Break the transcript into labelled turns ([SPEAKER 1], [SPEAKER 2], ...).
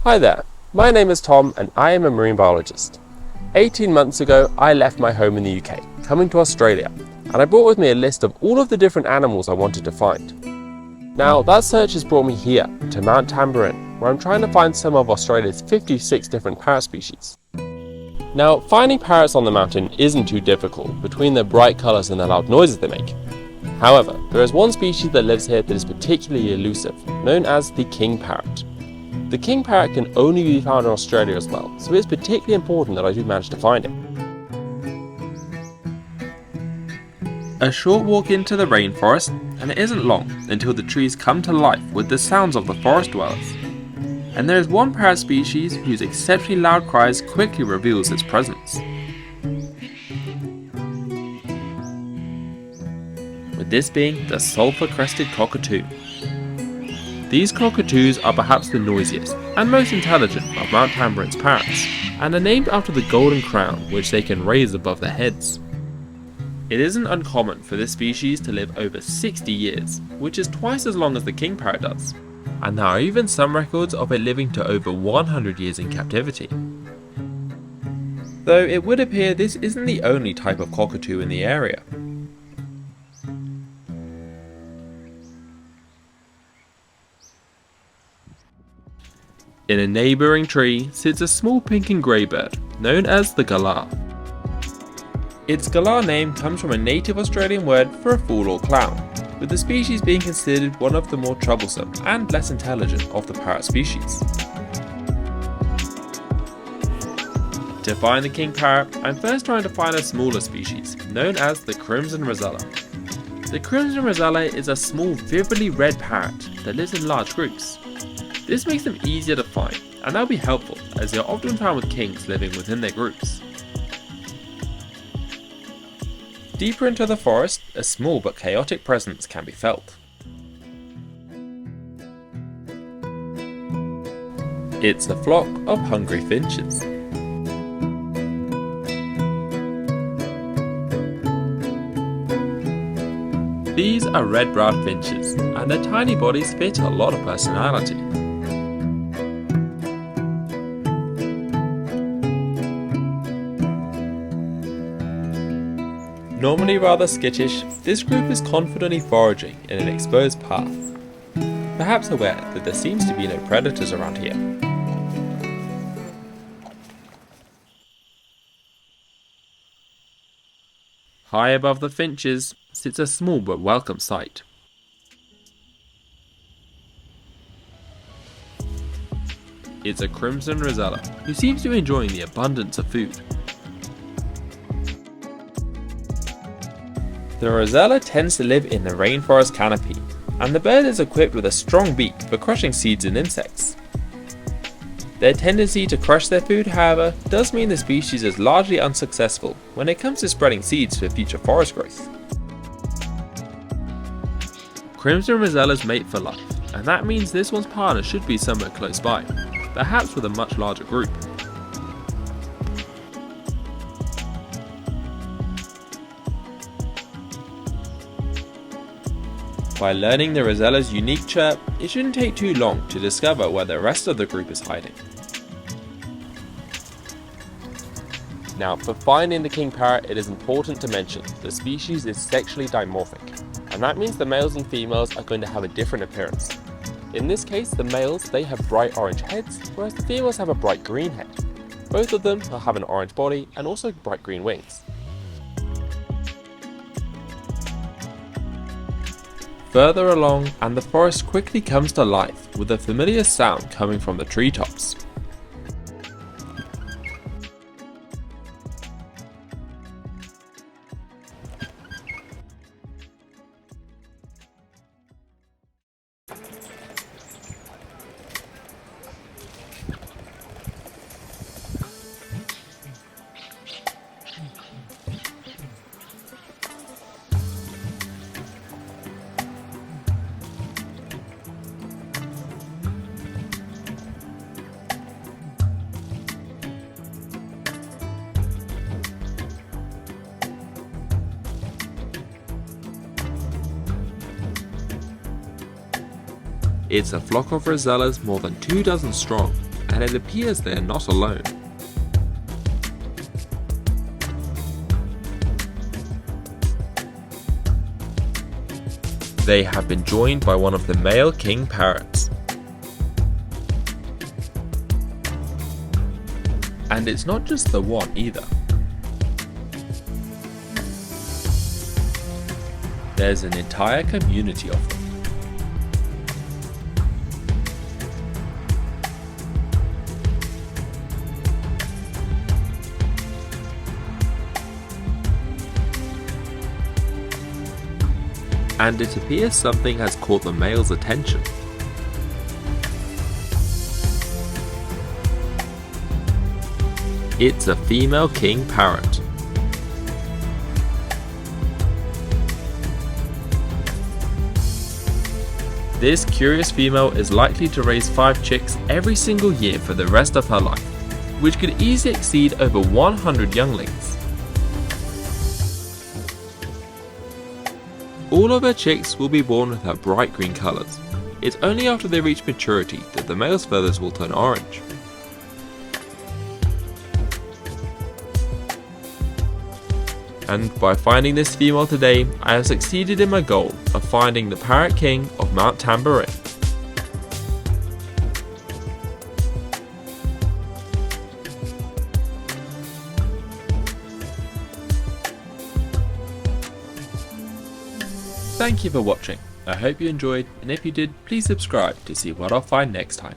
[SPEAKER 1] Hi there, my name is Tom and I am a marine biologist. 18 months ago I left my home in the UK, coming to Australia, and I brought with me a list of all of the different animals I wanted to find. Now that search has brought me here, to Mount Tamborine, where I'm trying to find some of Australia's 56 different parrot species. Now finding parrots on the mountain isn't too difficult between their bright colours and the loud noises they make. However, there is one species that lives here that is particularly elusive, known as the King Parrot. The King Parrot can only be found in Australia as well, so it's particularly important that I do manage to find it.
[SPEAKER 2] A short walk into the rainforest, and it isn't long until the trees come to life with the sounds of the forest dwellers. And there is one parrot species whose exceptionally loud cries quickly reveals its presence. With this being the Sulphur Crested Cockatoo. These cockatoos are perhaps the noisiest and most intelligent of Mount Tamborine's parrots, and are named after the golden crown which they can raise above their heads. It isn't uncommon for this species to live over 60 years, which is twice as long as the king parrot does, and there are even some records of it living to over 100 years in captivity. Though it would appear this isn't the only type of cockatoo in the area. In a neighbouring tree sits a small pink and grey bird, known as the Galah. Its Galah name comes from a native Australian word for a fool or clown, with the species being considered one of the more troublesome and less intelligent of the parrot species. To find the king parrot, I'm first trying to find a smaller species, known as the Crimson Rosella. The Crimson Rosella is a small vividly red parrot that lives in large groups. This makes them easier to find, and that'll be helpful as they are often found with kings living within their groups. Deeper into the forest, a small but chaotic presence can be felt. It's a flock of hungry finches. These are red browed finches, and their tiny bodies fit a lot of personality. Normally rather skittish, this group is confidently foraging in an exposed path, perhaps aware that there seems to be no predators around here. High above the finches sits a small but welcome sight. It's a Crimson Rosella, who seems to be enjoying the abundance of food. The Rosella tends to live in the rainforest canopy, and the bird is equipped with a strong beak for crushing seeds and insects. Their tendency to crush their food, however, does mean the species is largely unsuccessful when it comes to spreading seeds for future forest growth. Crimson Rosellas mate for life, and that means this one's partner should be somewhere close by, perhaps with a much larger group. By learning the Rosella's unique chirp, it shouldn't take too long to discover where the rest of the group is hiding.
[SPEAKER 1] Now for finding the king parrot, it is important to mention the species is sexually dimorphic, and that means the males and females are going to have a different appearance. In this case, the males, they have bright orange heads, whereas the females have a bright green head. Both of them will have an orange body and also bright green wings. Further along, and the forest quickly comes to life with a familiar sound coming from the treetops.
[SPEAKER 2] It's a flock of Rosellas more than 2 dozen strong, and it appears they are not alone. They have been joined by one of the male king parrots. And it's not just the one either. There's an entire community of them. And it appears something has caught the male's attention. It's a female king parrot. This curious female is likely to raise 5 chicks every single year for the rest of her life, which could easily exceed over 100 younglings. All of her chicks will be born with her bright green colours. It's only after they reach maturity that the male's feathers will turn orange. And by finding this female today, I have succeeded in my goal of finding the Parrot King of Mount Tamborine. Thank you for watching. I hope you enjoyed, and if you did, please subscribe to see what I'll find next time.